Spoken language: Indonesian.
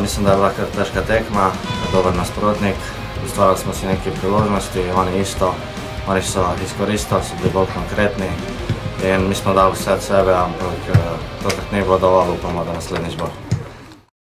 Mislim, da je bila kar težka tekma, dober nasprotnik, ustvarili smo si neke priložnosti, oni isto, oni so izkoristili, so bili bolj konkretni in mi smo dali vse od sebe, ampak tokrat ni bilo dovolj, upamo, da naslednjič bo.